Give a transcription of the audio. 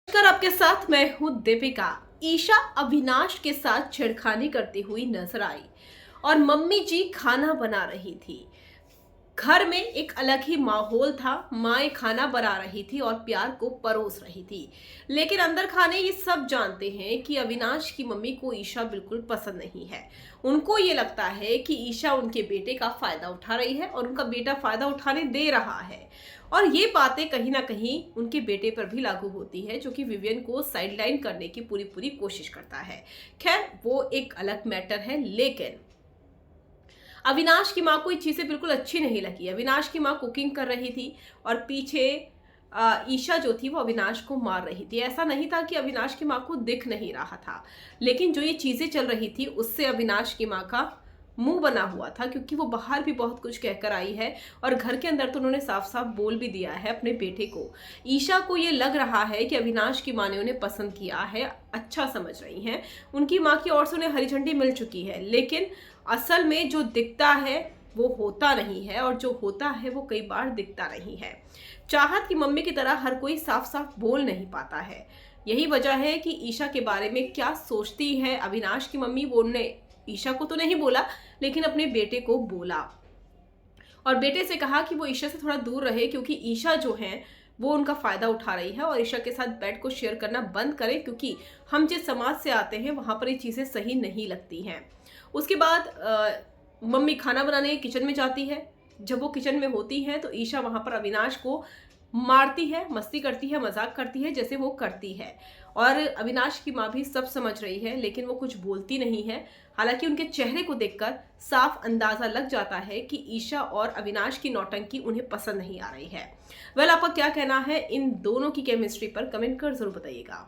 नमस्कार, आपके साथ मैं हूं दीपिका। ईशा अविनाश के साथ छेड़खानी करती हुई नजर आई और मम्मी जी खाना बना रही थी। घर में एक अलग ही माहौल था। माएँ खाना बना रही थी और प्यार को परोस रही थी। लेकिन अंदर खाने ये सब जानते हैं कि अविनाश की मम्मी को ईशा बिल्कुल पसंद नहीं है। उनको ये लगता है कि ईशा उनके बेटे का फायदा उठा रही है और उनका बेटा फायदा उठाने दे रहा है। और ये बातें कहीं ना कहीं उनके बेटे पर भी लागू होती है, जो कि विवियन को साइडलाइन करने की पूरी पूरी कोशिश करता है। खैर, वो एक अलग मैटर है। लेकिन अविनाश की माँ को ये चीज़ें बिल्कुल अच्छी नहीं लगी। अविनाश की माँ कुकिंग कर रही थी और पीछे ईशा जो थी वो अविनाश को मार रही थी। ऐसा नहीं था कि अविनाश की माँ को दिख नहीं रहा था, लेकिन जो ये चीज़ें चल रही थी उससे अविनाश की माँ का मुंह बना हुआ था, क्योंकि वो बाहर भी बहुत कुछ कहकर आई है और घर के अंदर तो उन्होंने साफ साफ बोल भी दिया है अपने बेटे को। ईशा को ये लग रहा है कि अविनाश की माँ ने उन्हें पसंद किया है, अच्छा समझ रही हैं। उनकी माँ की ओर से उन्हें हरी झंडी मिल चुकी है, लेकिन असल में जो दिखता है वो होता नहीं है और जो होता है वो कई बार दिखता नहीं है। चाहत की मम्मी की तरह हर कोई साफ साफ बोल नहीं पाता है। यही वजह है कि ईशा के बारे में क्या सोचती है अविनाश की मम्मी, वो उन्होंने ईशा को तो नहीं बोला, लेकिन अपने बेटे को बोला और बेटे से कहा कि वो ईशा से थोड़ा दूर रहे, क्योंकि ईशा जो है वो उनका फायदा उठा रही है और ईशा के साथ बेड को शेयर करना बंद करें, क्योंकि हम जिस समाज से आते हैं वहां पर ये चीजें सही नहीं लगती हैं। उसके बाद मम्मी खाना बनाने किचन में जाती है। जब वो किचन में होती है तो ईशा वहां पर अविनाश को मारती है, मस्ती करती है, मजाक करती है, जैसे वो करती है। और अविनाश की माँ भी सब समझ रही है, लेकिन वो कुछ बोलती नहीं है। हालांकि उनके चेहरे को देखकर साफ अंदाजा लग जाता है कि ईशा और अविनाश की नौटंकी उन्हें पसंद नहीं आ रही है। वेल, आपका क्या कहना है इन दोनों की केमिस्ट्री पर? कमेंट कर जरूर बताइएगा।